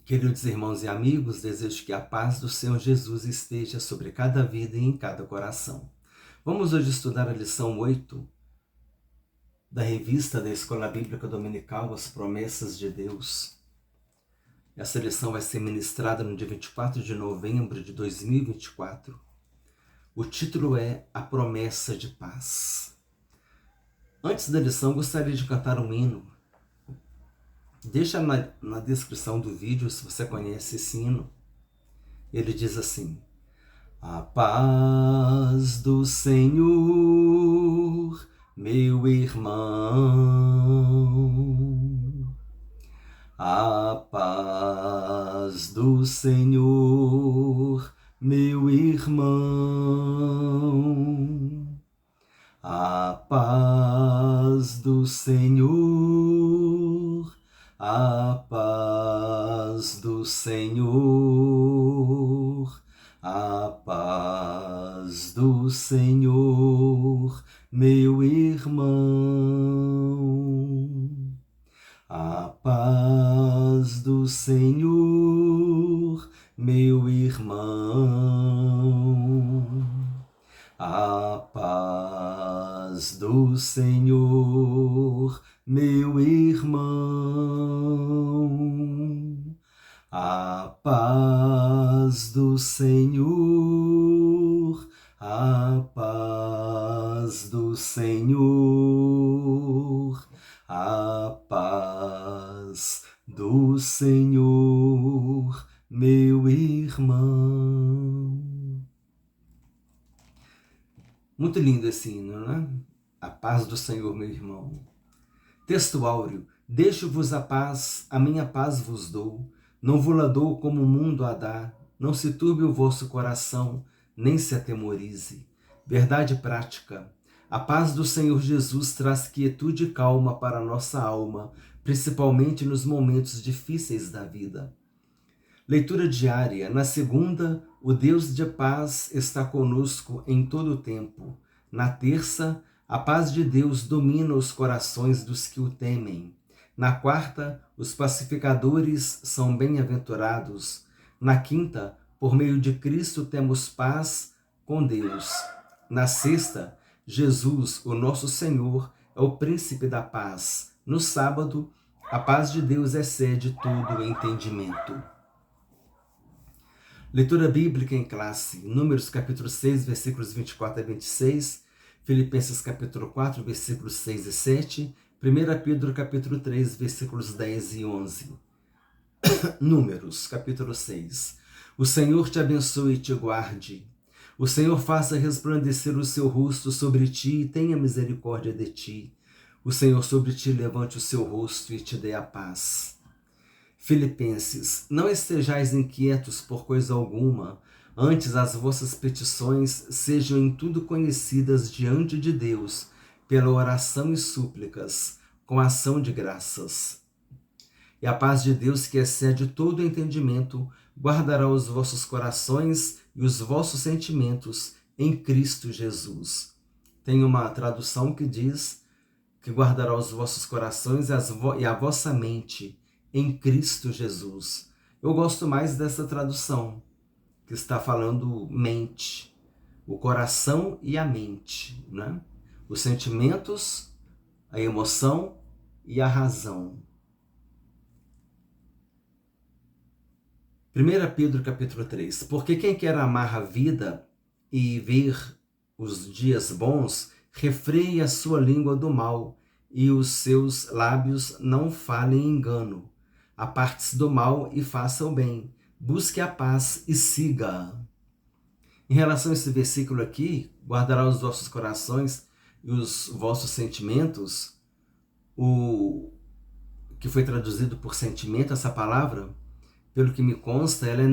Queridos irmãos e amigos, desejo que a paz do Senhor Jesus esteja sobre cada vida e em cada coração. Vamos hoje estudar a lição 8 da revista da Escola Bíblica Dominical, As Promessas de Deus. Essa lição vai ser ministrada no dia 24 de novembro de 2024. O título é A Promessa de Paz. Antes da lição, gostaria de cantar um hino. Deixa na descrição do vídeo se você conhece esse hino. Ele diz assim: a paz do Senhor, meu irmão. A paz do Senhor, meu irmão. A paz do Senhor, a paz do Senhor. A paz do Senhor, meu irmão. A paz do Senhor, meu irmão. A paz do Senhor, meu irmão. A paz do Senhor, a paz do Senhor, a paz do Senhor, meu irmão. Muito lindo esse hino, né? A paz do Senhor, meu irmão. Texto áureo: deixo-vos a paz, a minha paz vos dou. Não vou-la dou como o mundo a dá. Não se turbe o vosso coração, nem se atemorize. Verdade prática: a paz do Senhor Jesus traz quietude e calma para a nossa alma, principalmente nos momentos difíceis da vida. Leitura diária. Na segunda, o Deus de paz está conosco em todo o tempo. Na terça, a paz de Deus domina os corações dos que o temem. Na quarta, os pacificadores são bem-aventurados. Na quinta, por meio de Cristo temos paz com Deus. Na sexta, Jesus, o nosso Senhor, é o príncipe da paz. No sábado, a paz de Deus excede todo o entendimento. Leitura bíblica em classe. Números capítulo 6, versículos 24 a 26. Filipenses capítulo 4, versículos 6 e 7. 1 Pedro capítulo 3, versículos 10 e 11. Números capítulo 6. O Senhor te abençoe e te guarde. O Senhor faça resplandecer o seu rosto sobre ti e tenha misericórdia de ti. O Senhor sobre ti levante o seu rosto e te dê a paz. Filipenses, não estejais inquietos por coisa alguma, antes as vossas petições sejam em tudo conhecidas diante de Deus, pela oração e súplicas, com ação de graças. E a paz de Deus, que excede todo entendimento, guardará os vossos corações e os vossos sentimentos em Cristo Jesus. Tem uma tradução que diz que guardará os vossos corações e a vossa mente em Cristo Jesus. Eu gosto mais dessa tradução, que está falando mente, o coração e a mente, né? Os sentimentos, a emoção e a razão. 1 Pedro capítulo 3. Porque quem quer amar a vida e ver os dias bons, refreie a sua língua do mal e os seus lábios não falem engano. Aparte-se do mal e faça o bem. Busque a paz e siga. Em relação a esse versículo aqui, guardará os vossos corações e os vossos sentimentos, o que foi traduzido por sentimento, essa palavra, pelo que me consta, ela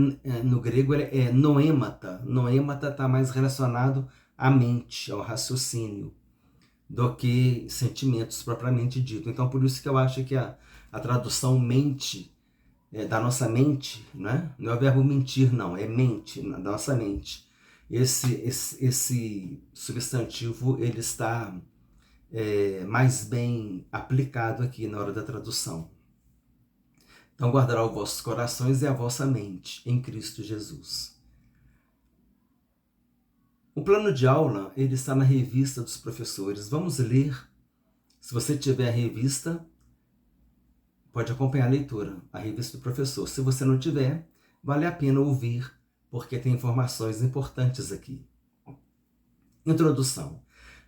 no grego é noêmata. Noêmata está mais relacionado à mente, ao raciocínio, do que sentimentos propriamente dito. Então, por isso que eu acho que a tradução mente, da nossa mente, né? Não é o verbo mentir, não, é mente, da nossa mente. Esse substantivo, ele está mais bem aplicado aqui na hora da tradução. Então guardará os vossos corações e a vossa mente em Cristo Jesus. O plano de aula, ele está na revista dos professores. Vamos ler. Se você tiver a revista, pode acompanhar a leitura, a revista do professor. Se você não tiver, vale a pena ouvir, porque tem informações importantes aqui. Introdução.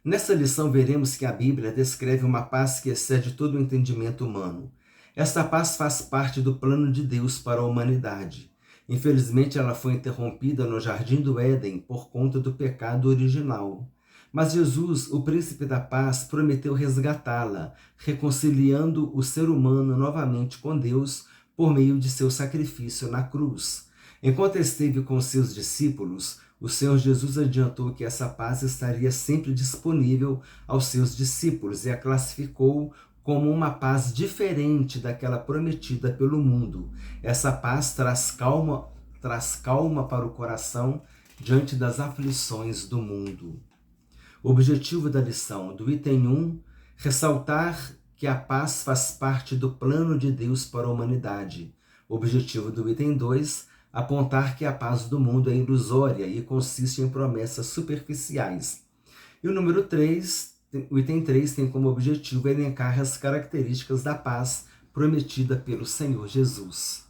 Nessa lição veremos que a Bíblia descreve uma paz que excede todo o entendimento humano. Esta paz faz parte do plano de Deus para a humanidade. Infelizmente, ela foi interrompida no Jardim do Éden por conta do pecado original. Mas Jesus, o príncipe da paz, prometeu resgatá-la, reconciliando o ser humano novamente com Deus por meio de seu sacrifício na cruz. Enquanto esteve com seus discípulos, o Senhor Jesus adiantou que essa paz estaria sempre disponível aos seus discípulos e a classificou como uma paz diferente daquela prometida pelo mundo. Essa paz traz calma para o coração diante das aflições do mundo. O objetivo da lição do item 1, ressaltar que a paz faz parte do plano de Deus para a humanidade. O objetivo do item 2, apontar que a paz do mundo é ilusória e consiste em promessas superficiais. E o número 3, o item 3 tem como objetivo elencar as características da paz prometida pelo Senhor Jesus.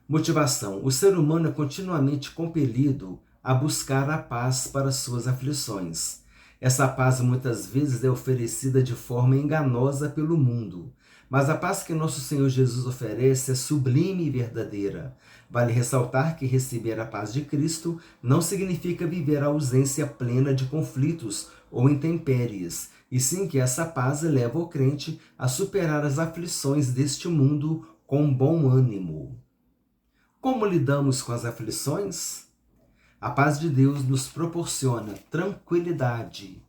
Motivação. O ser humano é continuamente compelido a buscar a paz para suas aflições. Essa paz muitas vezes é oferecida de forma enganosa pelo mundo, mas a paz que nosso Senhor Jesus oferece é sublime e verdadeira. Vale ressaltar que receber a paz de Cristo não significa viver a ausência plena de conflitos ou intempéries, e sim que essa paz leva o crente a superar as aflições deste mundo com bom ânimo. Como lidamos com as aflições? A paz de Deus nos proporciona tranquilidade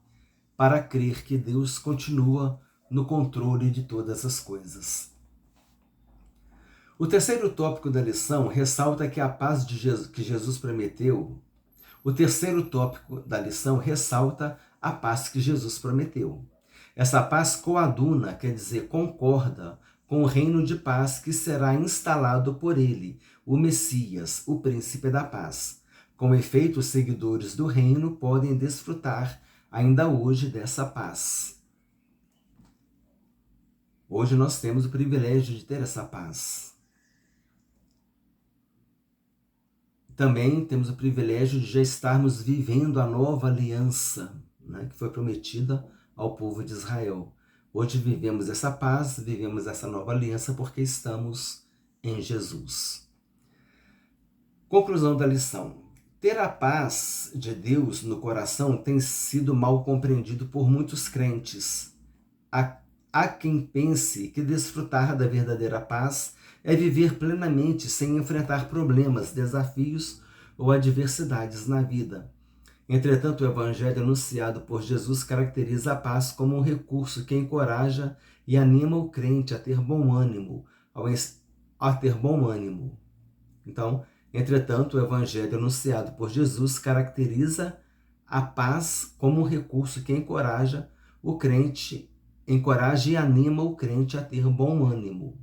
para crer que Deus continua no controle de todas as coisas. O terceiro tópico da lição ressalta que a paz de Jesus, que Jesus prometeu. O terceiro tópico da lição ressalta a paz que Jesus prometeu. Essa paz coaduna, quer dizer, concorda com o reino de paz que será instalado por ele, o Messias, o príncipe da paz. Com efeito, os seguidores do reino podem desfrutar ainda hoje dessa paz. Hoje nós temos o privilégio de ter essa paz. Também temos o privilégio de já estarmos vivendo a nova aliança, que foi prometida ao povo de Israel. Hoje vivemos essa paz, vivemos essa nova aliança porque estamos em Jesus. Conclusão da lição. Ter a paz de Deus no coração tem sido mal compreendido por muitos crentes. Há quem pense que desfrutar da verdadeira paz é viver plenamente sem enfrentar problemas, desafios ou adversidades na vida. Entretanto, o evangelho anunciado por Jesus caracteriza a paz como um recurso que encoraja e anima o crente a ter bom ânimo, Então, entretanto, o evangelho anunciado por Jesus caracteriza a paz como um recurso que encoraja e anima o crente a ter bom ânimo.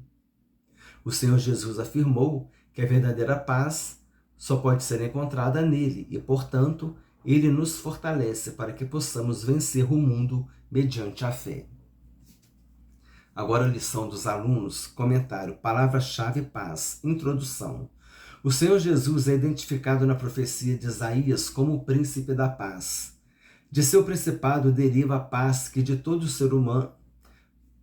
O Senhor Jesus afirmou que a verdadeira paz só pode ser encontrada nele e, portanto, ele nos fortalece para que possamos vencer o mundo mediante a fé. Agora a lição dos alunos, comentário, palavra-chave paz, introdução. O Senhor Jesus é identificado na profecia de Isaías como o príncipe da paz. De seu principado deriva a paz que de todo ser humano,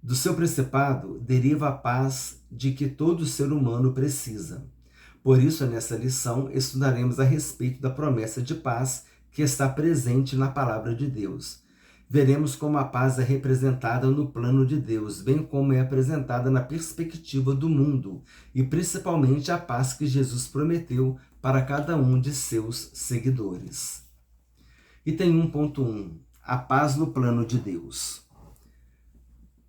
do seu principado deriva a paz de que todo ser humano precisa. Por isso, nessa lição, estudaremos a respeito da promessa de paz que está presente na palavra de Deus. Veremos como a paz é representada no plano de Deus, bem como é apresentada na perspectiva do mundo, e principalmente a paz que Jesus prometeu para cada um de seus seguidores. Item 1.1. A paz no plano de Deus.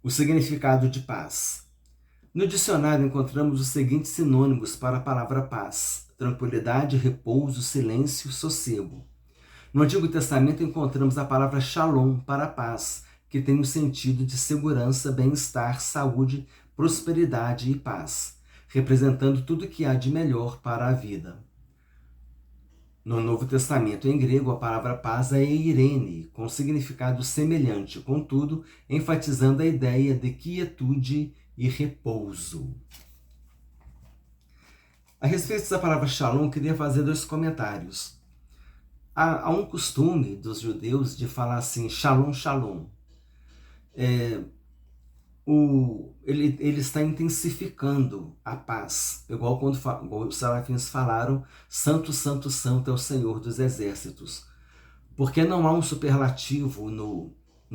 O significado de paz. No dicionário encontramos os seguintes sinônimos para a palavra paz: tranquilidade, repouso, silêncio, sossego. No Antigo Testamento encontramos a palavra shalom para a paz, que tem o sentido de segurança, bem-estar, saúde, prosperidade e paz. representando tudo que há de melhor para a vida. No Novo Testamento, em grego, a palavra paz é eirene, com significado semelhante, contudo, enfatizando a ideia de quietude e repouso. A respeito da palavra shalom, queria fazer 2 comentários. Há um costume dos judeus de falar assim, shalom, shalom. Ele está intensificando a paz, igual quando os serafins falaram, santo, santo, santo é o Senhor dos exércitos, porque não há um superlativo no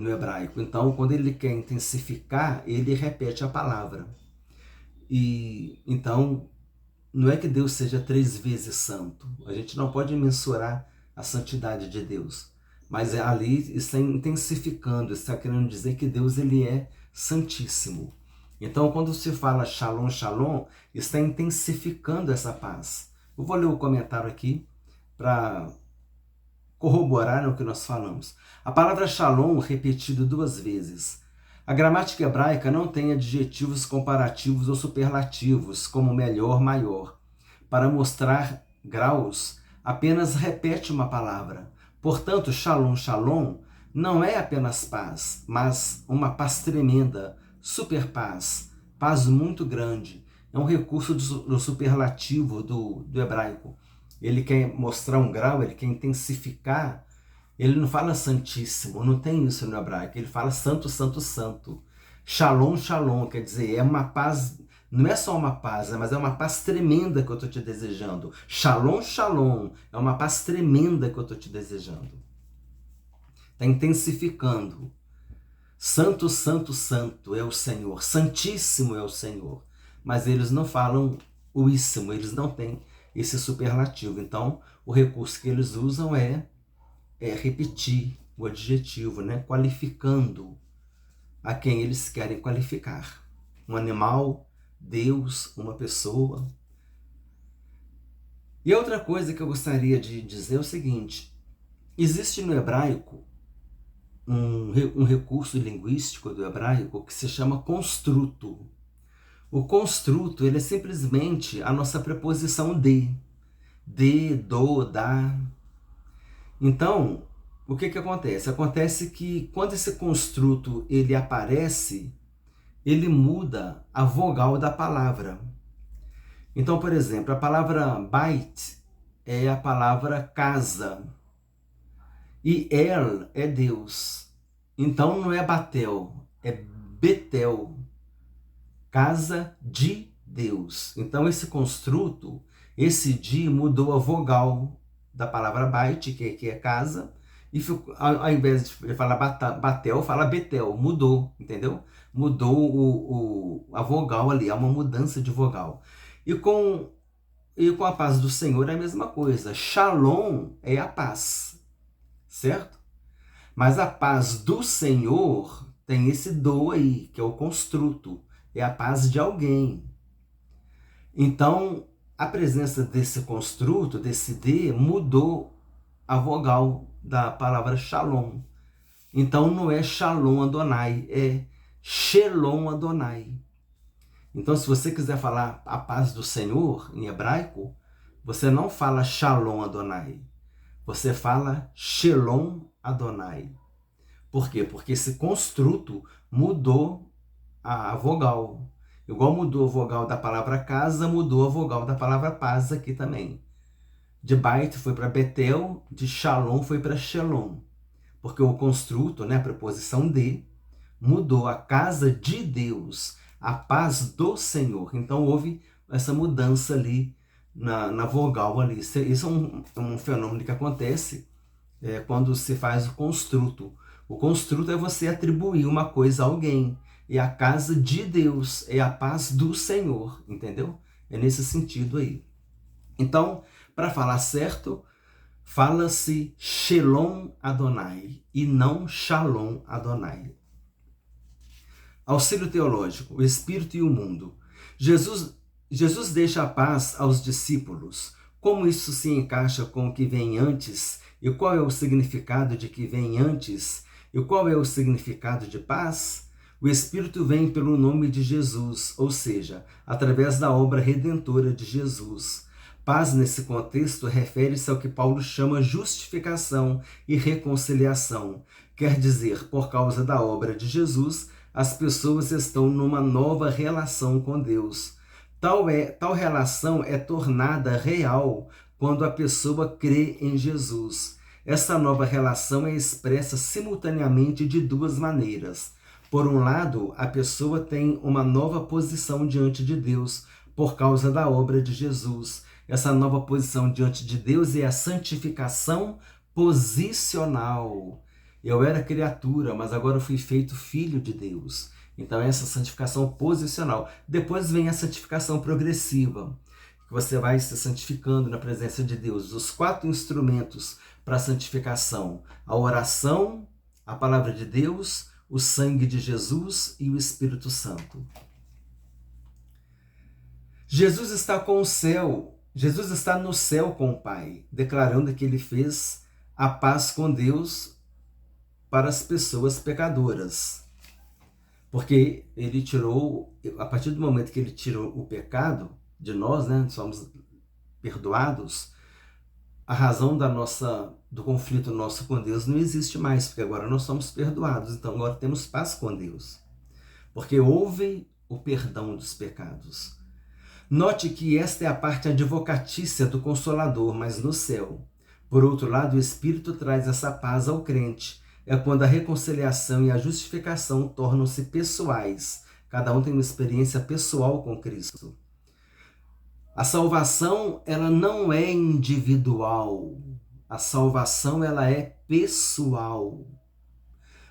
hebraico. Então, quando ele quer intensificar, ele repete a palavra. E então, não é que Deus seja 3 vezes santo, a gente não pode mensurar a santidade de Deus, mas ali está intensificando, está querendo dizer que Deus ele é santíssimo. Então, quando se fala shalom, shalom, está intensificando essa paz. Eu vou ler o comentário aqui para corroborar o que nós falamos. A palavra shalom, repetido 2 vezes. A gramática hebraica não tem adjetivos comparativos ou superlativos, como melhor, maior. Para mostrar graus, apenas repete uma palavra. Portanto, shalom, shalom, não é apenas paz, mas uma paz tremenda, super paz, paz muito grande. É um recurso do superlativo do hebraico. Ele quer mostrar um grau, ele quer intensificar. Ele não fala santíssimo, não tem isso no hebraico. Ele fala santo, santo, santo. Shalom, shalom, quer dizer, é uma paz, não é só uma paz, mas é uma paz tremenda que eu estou te desejando. Shalom, shalom, é uma paz tremenda que eu estou te desejando. Está intensificando. Santo, santo, santo é o Senhor. Santíssimo é o Senhor. Mas eles não falam o íssimo, eles não têm esse superlativo. Então, o recurso que eles usam é repetir o adjetivo, né? Qualificando a quem eles querem qualificar. Um animal, Deus, uma pessoa. E outra coisa que eu gostaria de dizer é o seguinte: existe no hebraico um recurso linguístico do hebraico que se chama construto. O construto, ele é simplesmente a nossa preposição de, do, da. Então, o que acontece? Acontece que quando esse construto ele aparece, ele muda a vogal da palavra. Então, por exemplo, a palavra bait é a palavra casa. E El é Deus. Então não é Batel, é Betel. Casa de Deus. Então esse construto, esse de mudou a vogal da palavra bait, que é casa, e ficou, ao invés de falar Batel, fala Betel. Mudou, entendeu? Mudou a vogal ali, há uma mudança de vogal. E com a paz do Senhor é a mesma coisa. Shalom é a paz, certo? Mas a paz do Senhor tem esse do aí, que é o construto. É a paz de alguém. Então, a presença desse construto, desse de, mudou a vogal da palavra shalom. Então, não é shalom Adonai, é shalom Adonai. Então, se você quiser falar a paz do Senhor, em hebraico, você não fala shalom Adonai. Você fala shalom Adonai. Por quê? Porque esse construto mudou a vogal. Igual mudou a vogal da palavra casa, mudou a vogal da palavra paz aqui também. De Bait foi para Betel, de Shalom foi para Shalom. Porque o construto, né, a preposição de, mudou a casa de Deus, a paz do Senhor. Então houve essa mudança ali na vogal ali. Isso é um fenômeno que acontece quando se faz o construto. O construto é você atribuir uma coisa a alguém. É a casa de Deus, é a paz do Senhor, entendeu? É nesse sentido aí. Então, para falar certo, fala-se Shalom Adonai e não Shalom Adonai. Auxílio teológico, o Espírito e o mundo. Jesus deixa a paz aos discípulos. Como isso se encaixa com o que vem antes? E qual é o significado de que vem antes? E qual é o significado de paz? O Espírito vem pelo nome de Jesus, ou seja, através da obra redentora de Jesus. Paz, nesse contexto, refere-se ao que Paulo chama justificação e reconciliação. Quer dizer, por causa da obra de Jesus, as pessoas estão numa nova relação com Deus. Tal relação é tornada real quando a pessoa crê em Jesus. Essa nova relação é expressa simultaneamente de duas maneiras. Por um lado, a pessoa tem uma nova posição diante de Deus por causa da obra de Jesus. Essa nova posição diante de Deus é a santificação posicional. Eu era criatura, mas agora eu fui feito filho de Deus. Então, essa santificação posicional. Depois vem a santificação progressiva, que você vai se santificando na presença de Deus. Os 4 instrumentos para a santificação: a oração, a palavra de Deus, o sangue de Jesus e o Espírito Santo. Jesus está com o céu. Jesus está no céu com o Pai, declarando que ele fez a paz com Deus para as pessoas pecadoras. Porque ele tirou, a partir do momento que ele tirou o pecado de nós, né, somos perdoados, a razão do conflito nosso com Deus não existe mais, porque agora nós somos perdoados, então agora temos paz com Deus. Porque houve o perdão dos pecados. Note que esta é a parte advocatícia do Consolador, mas no céu. Por outro lado, o Espírito traz essa paz ao crente. É quando a reconciliação e a justificação tornam-se pessoais. Cada um tem uma experiência pessoal com Cristo. A salvação, ela não é individual. A salvação, ela é pessoal.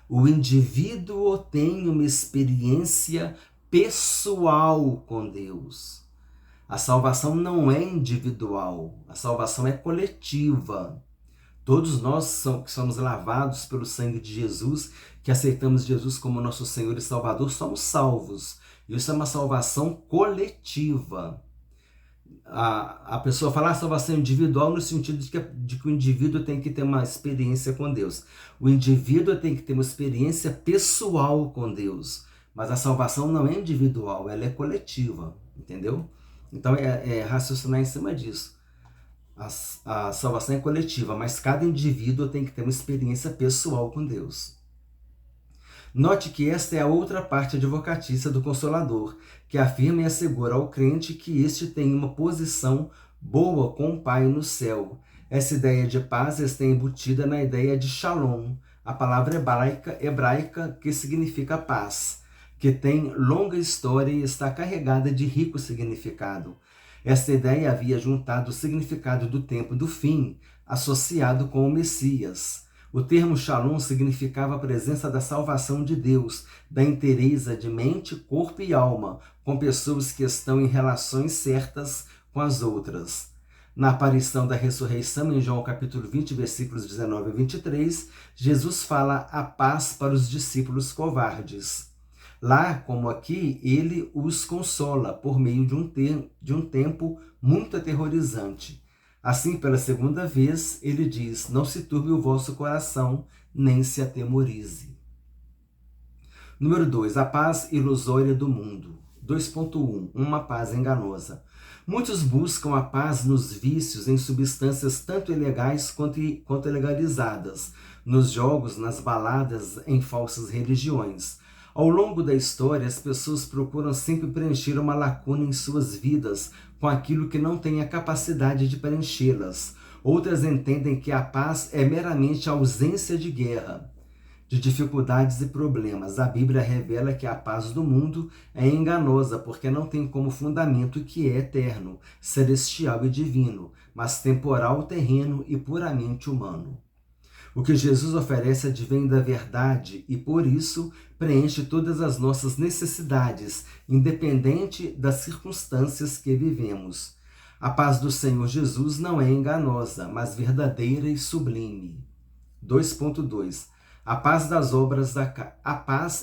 O indivíduo tem uma experiência pessoal com Deus. A salvação não é individual, a salvação é coletiva. Todos nós que somos lavados pelo sangue de Jesus, que aceitamos Jesus como nosso Senhor e Salvador, somos salvos. Isso é uma salvação coletiva. A pessoa fala salvação individual no sentido de que o indivíduo tem que ter uma experiência com Deus. O indivíduo tem que ter uma experiência pessoal com Deus. Mas a salvação não é individual, ela é coletiva, entendeu? Então é raciocinar em cima disso. A salvação é coletiva, mas cada indivíduo tem que ter uma experiência pessoal com Deus. Note que esta é a outra parte advocatícia do Consolador, que afirma e assegura ao crente que este tem uma posição boa com o Pai no céu. Essa ideia de paz está embutida na ideia de shalom, a palavra hebraica que significa paz, que tem longa história e está carregada de rico significado. Esta ideia havia juntado o significado do tempo do fim, associado com o Messias. O termo shalom significava a presença da salvação de Deus, da inteireza de mente, corpo e alma, com pessoas que estão em relações certas com as outras. Na aparição da ressurreição, em João capítulo 20, versículos 19 a 23, Jesus fala a paz para os discípulos covardes. Lá, como aqui, ele os consola por meio de um tempo muito aterrorizante. Assim, pela segunda vez, ele diz: não se turbe o vosso coração, nem se atemorize. Número 2, a paz ilusória do mundo. 2.1, uma paz enganosa. Muitos buscam a paz nos vícios, em substâncias tanto ilegais quanto legalizadas, nos jogos, nas baladas, em falsas religiões. Ao longo da história, as pessoas procuram sempre preencher uma lacuna em suas vidas com aquilo que não tem a capacidade de preenchê-las. Outras entendem que a paz é meramente a ausência de guerra, de dificuldades e problemas. A Bíblia revela que a paz do mundo é enganosa porque não tem como fundamento que é eterno, celestial e divino, mas temporal, terreno e puramente humano. O que Jesus oferece advém da verdade e, por isso, preenche todas as nossas necessidades, independente das circunstâncias que vivemos. A paz do Senhor Jesus não é enganosa, mas verdadeira e sublime. 2.2. A paz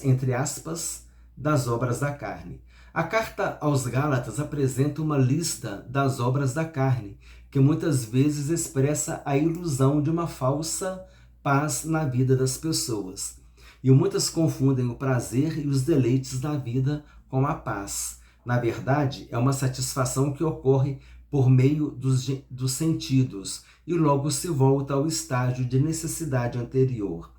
entre aspas, das obras da carne. A carta aos Gálatas apresenta uma lista das obras da carne, que muitas vezes expressa a ilusão de uma falsa paz na vida das pessoas. E muitas confundem o prazer e os deleites da vida com a paz. Na verdade, é uma satisfação que ocorre por meio dos sentidos e logo se volta ao estágio de necessidade anterior.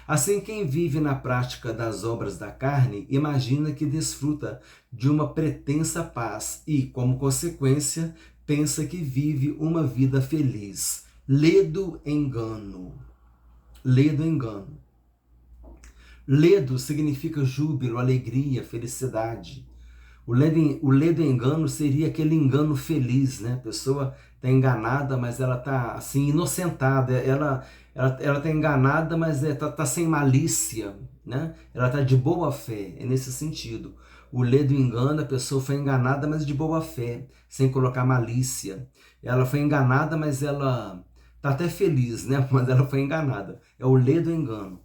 Assim, quem vive na prática das obras da carne imagina que desfruta de uma pretensa paz e, como consequência, pensa que vive uma vida feliz. Ledo engano. Ledo engano. Ledo significa júbilo, alegria, felicidade. O ledo engano seria aquele engano feliz, né? A pessoa está enganada, mas ela está assim, inocentada. Ela está enganada, mas tá sem malícia, né? Ela está de boa fé, é nesse sentido. O ledo engano, a pessoa foi enganada, mas de boa fé, sem colocar malícia. Ela foi enganada, mas ela está até feliz, né? Mas ela foi enganada. É o ledo engano.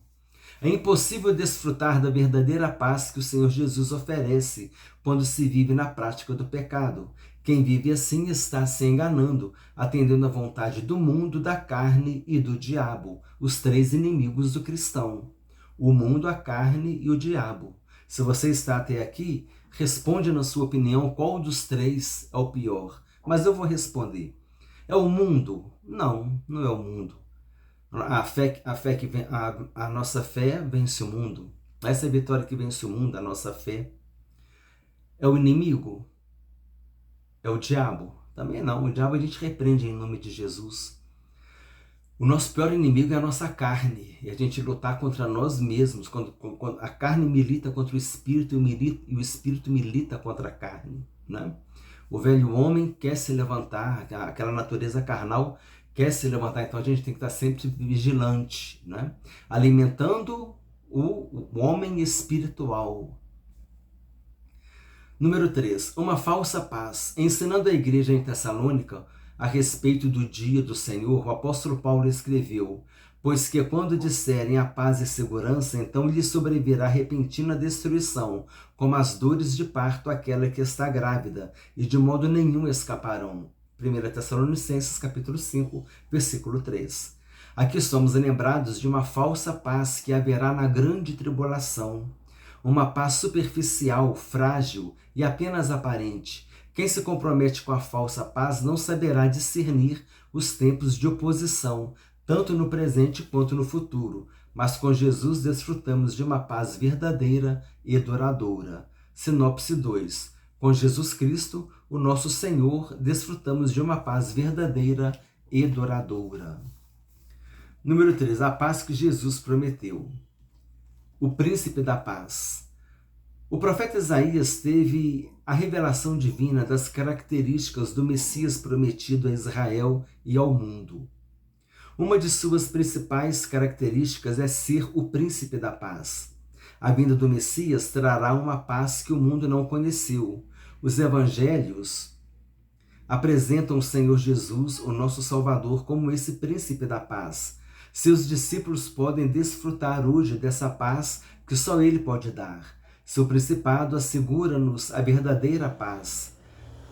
É impossível desfrutar da verdadeira paz que o Senhor Jesus oferece quando se vive na prática do pecado. Quem vive assim está se enganando, atendendo à vontade do mundo, da carne e do diabo, os três inimigos do cristão: o mundo, a carne e o diabo. Se você está até aqui, responde na sua opinião qual dos três é o pior. Mas eu vou responder. É o mundo? Não, não é o mundo. A nossa fé vence o mundo. Essa é a vitória que vence o mundo, a nossa fé. É o inimigo? É o diabo? Também não. O diabo a gente repreende em nome de Jesus. O nosso pior inimigo é a nossa carne. E a gente lutar contra nós mesmos. Quando a carne milita contra o espírito e o espírito milita contra a carne, né? O velho homem quer se levantar, aquela natureza carnal quer se levantar, então a gente tem que estar sempre vigilante, né? Alimentando o homem espiritual. Número 3. Uma falsa paz. Ensinando a igreja em Tessalônica a respeito do dia do Senhor, o apóstolo Paulo escreveu: pois que quando disserem a paz e segurança, então lhes sobrevirá repentina destruição, como as dores de parto àquela que está grávida, e de modo nenhum escaparão. 1 Tessalonicenses capítulo 5, versículo 3. Aqui somos lembrados de uma falsa paz que haverá na grande tribulação. Uma paz superficial, frágil e apenas aparente. Quem se compromete com a falsa paz não saberá discernir os tempos de oposição, tanto no presente quanto no futuro. Mas com Jesus desfrutamos de uma paz verdadeira e duradoura. Sinopse 2. Com Jesus Cristo, o nosso Senhor, desfrutamos de uma paz verdadeira e duradoura. Número 3. A paz que Jesus prometeu. O príncipe da paz. O profeta Isaías teve a revelação divina das características do Messias prometido a Israel e ao mundo. Uma de suas principais características é ser o príncipe da paz. A vinda do Messias trará uma paz que o mundo não conheceu. Os evangelhos apresentam o Senhor Jesus, o nosso Salvador, como esse príncipe da paz. Seus discípulos podem desfrutar hoje dessa paz que só Ele pode dar. Seu principado assegura-nos a verdadeira paz,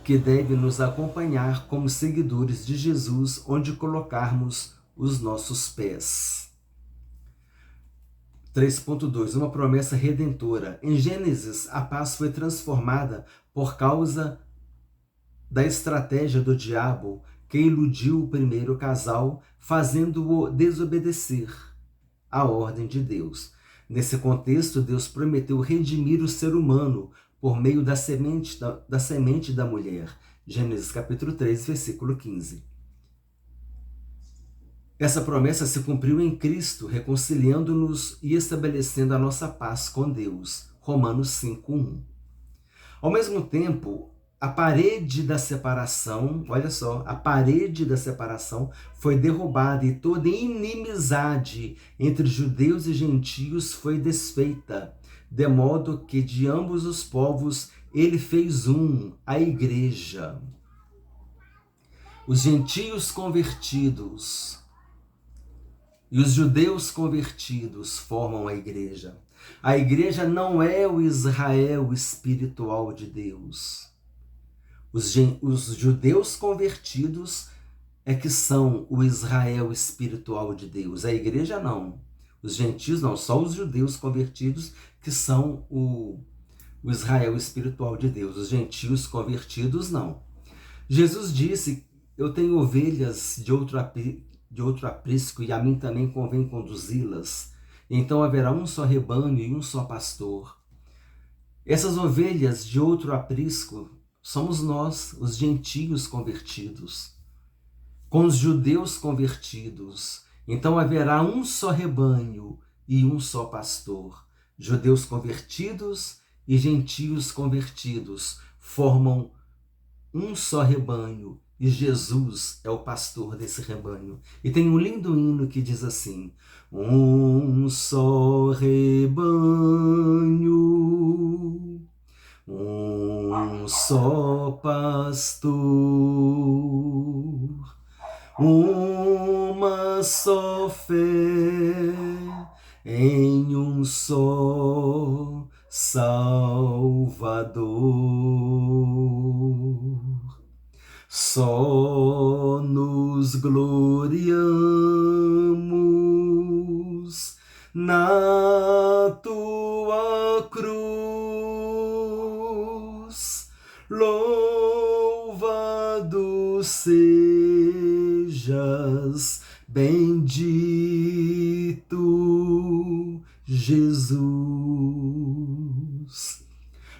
que deve nos acompanhar como seguidores de Jesus, onde colocarmos os nossos pés. 3.2. Uma promessa redentora. Em Gênesis, a paz foi transformada por causa da estratégia do diabo, que iludiu o primeiro casal, fazendo-o desobedecer à ordem de Deus. Nesse contexto, Deus prometeu redimir o ser humano por meio da semente da mulher. Gênesis capítulo 3, versículo 15. Essa promessa se cumpriu em Cristo, reconciliando-nos e estabelecendo a nossa paz com Deus. Romanos 5:1. Ao mesmo tempo, a parede da separação, olha só, a parede da separação foi derrubada e toda inimizade entre judeus e gentios foi desfeita, de modo que de ambos os povos ele fez a igreja. Os gentios convertidos e os judeus convertidos formam a igreja. A igreja não é o Israel espiritual de Deus. Os judeus convertidos é que são o Israel espiritual de Deus. A igreja não. Os gentios não, só os judeus convertidos que são o Israel espiritual de Deus. Os gentios convertidos não. Jesus disse: eu tenho ovelhas de outro aprisco e a mim também convém conduzi-las. Então haverá um só rebanho e um só pastor. Essas ovelhas de outro aprisco somos nós, os gentios convertidos, com os judeus convertidos. Então haverá um só rebanho e um só pastor. Judeus convertidos e gentios convertidos formam um só rebanho, e Jesus é o pastor desse rebanho. E tem um lindo hino que diz assim: um só rebanho, um só pastor, uma só fé, em um só Salvador. Só nos gloriamos na tua cruz. Louvado sejas, bendito Jesus.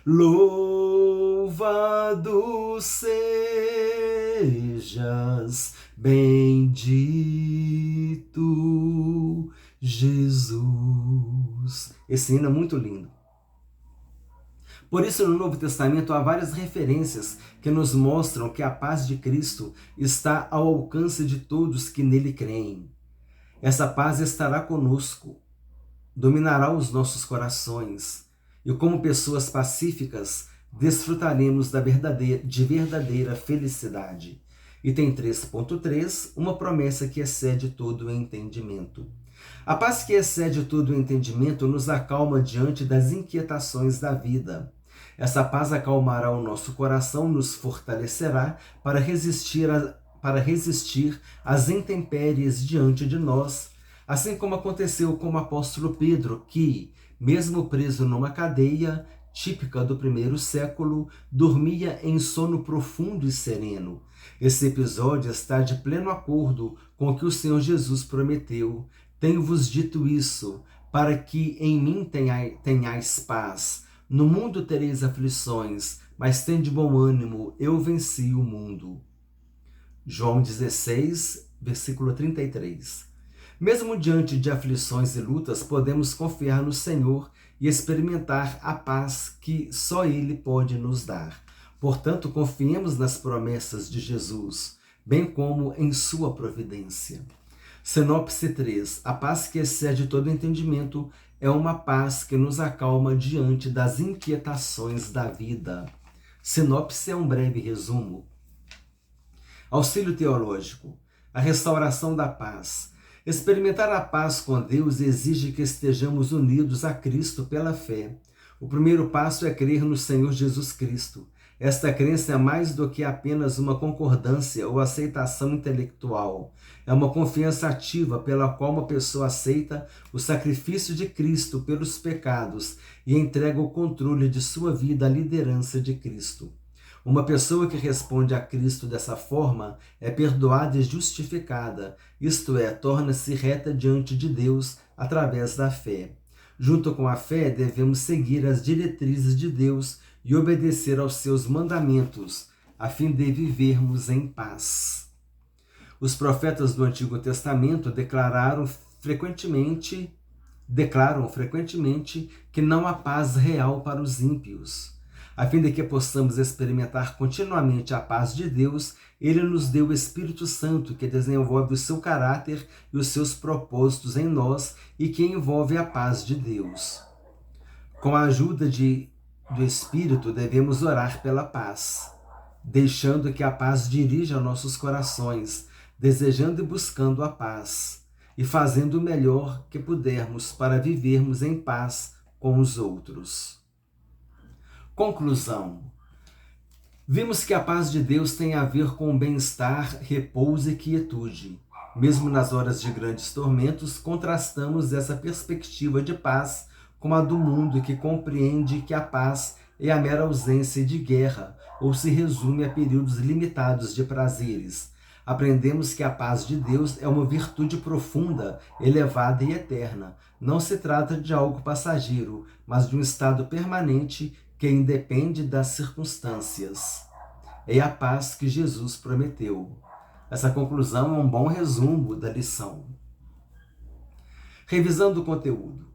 Louvado sejas, bendito Jesus. Esse hino é muito lindo. Por isso, no Novo Testamento, há várias referências que nos mostram que a paz de Cristo está ao alcance de todos que nele creem. Essa paz estará conosco, dominará os nossos corações, e como pessoas pacíficas, desfrutaremos de verdadeira felicidade. Item 3.3, uma promessa que excede todo o entendimento. A paz que excede todo o entendimento nos acalma diante das inquietações da vida. Essa paz acalmará o nosso coração, nos fortalecerá para resistir às intempéries diante de nós, assim como aconteceu com o apóstolo Pedro, que, mesmo preso numa cadeia, típica do primeiro século, dormia em sono profundo e sereno. Esse episódio está de pleno acordo com o que o Senhor Jesus prometeu. Tenho-vos dito isso, para que em mim tenhais paz. No mundo tereis aflições, mas tende bom ânimo, eu venci o mundo. João 16, versículo 33. Mesmo diante de aflições e lutas, podemos confiar no Senhor e experimentar a paz que só Ele pode nos dar. Portanto, confiemos nas promessas de Jesus, bem como em sua providência. Sinopse 3. A paz que excede todo entendimento é uma paz que nos acalma diante das inquietações da vida. Sinopse é um breve resumo. Auxílio teológico. A restauração da paz. Experimentar a paz com Deus exige que estejamos unidos a Cristo pela fé. O primeiro passo é crer no Senhor Jesus Cristo. Esta crença é mais do que apenas uma concordância ou aceitação intelectual. É uma confiança ativa pela qual uma pessoa aceita o sacrifício de Cristo pelos pecados e entrega o controle de sua vida à liderança de Cristo. Uma pessoa que responde a Cristo dessa forma é perdoada e justificada, isto é, torna-se reta diante de Deus através da fé. Junto com a fé, devemos seguir as diretrizes de Deus e obedecer aos seus mandamentos, a fim de vivermos em paz. Os profetas do Antigo Testamento declaram frequentemente que não há paz real para os ímpios. A fim de que possamos experimentar continuamente a paz de Deus, Ele nos deu o Espírito Santo, que desenvolve o seu caráter e os seus propósitos em nós e que envolve a paz de Deus. Com a ajuda do Espírito, devemos orar pela paz, deixando que a paz dirija nossos corações, desejando e buscando a paz, e fazendo o melhor que pudermos para vivermos em paz com os outros. Conclusão. Vimos que a paz de Deus tem a ver com bem-estar, repouso e quietude. Mesmo nas horas de grandes tormentos, contrastamos essa perspectiva de paz com a do mundo que compreende que a paz é a mera ausência de guerra ou se resume a períodos limitados de prazeres. Aprendemos que a paz de Deus é uma virtude profunda, elevada e eterna. Não se trata de algo passageiro, mas de um estado permanente que independe das circunstâncias. É a paz que Jesus prometeu. Essa conclusão é um bom resumo da lição. Revisando o conteúdo,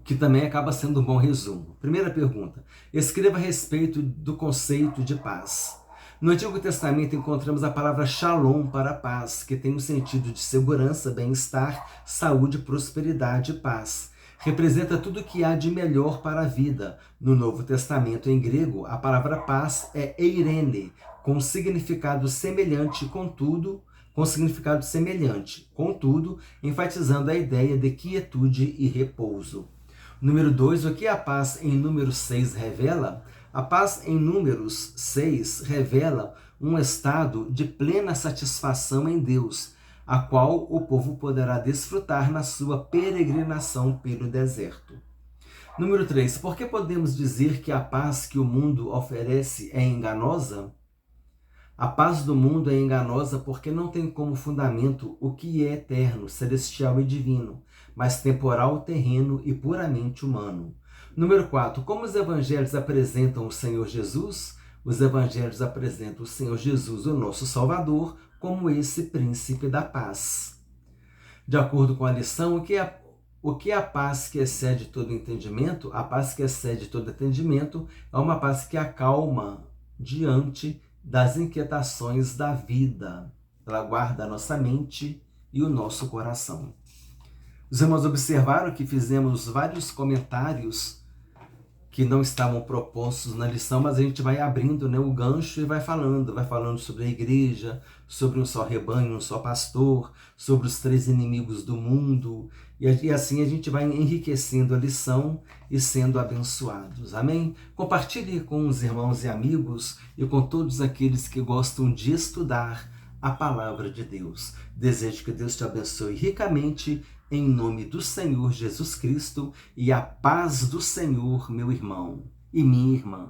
que também acaba sendo um bom resumo. Primeira pergunta: escreva a respeito do conceito de paz. No Antigo Testamento encontramos a palavra shalom para paz, que tem o sentido de segurança, bem-estar, saúde, prosperidade e paz. Representa tudo o que há de melhor para a vida. No Novo Testamento, em grego, a palavra paz é eirene, com significado semelhante, contudo, enfatizando a ideia de quietude e repouso. Número 2, o que a paz em número 6 revela? A paz em números 6 revela um estado de plena satisfação em Deus, a qual o povo poderá desfrutar na sua peregrinação pelo deserto. Número 3, por que podemos dizer que a paz que o mundo oferece é enganosa? A paz do mundo é enganosa porque não tem como fundamento o que é eterno, celestial e divino, mas temporal, terreno e puramente humano. Número 4. Como os evangelhos apresentam o Senhor Jesus? Os evangelhos apresentam o Senhor Jesus, o nosso Salvador, como esse príncipe da paz. De acordo com a lição, o que é a paz que excede todo entendimento? A paz que excede todo entendimento é uma paz que acalma diante das inquietações da vida. Ela guarda a nossa mente e o nosso coração. Os irmãos observaram que fizemos vários comentários que não estavam propostos na lição, mas a gente vai abrindo, o gancho e vai falando sobre a igreja, sobre um só rebanho, um só pastor, sobre os 3 inimigos do mundo, e assim a gente vai enriquecendo a lição e sendo abençoados. Amém? Compartilhe com os irmãos e amigos e com todos aqueles que gostam de estudar a palavra de Deus. Desejo que Deus te abençoe ricamente, em nome do Senhor Jesus Cristo, e a paz do Senhor, meu irmão e minha irmã.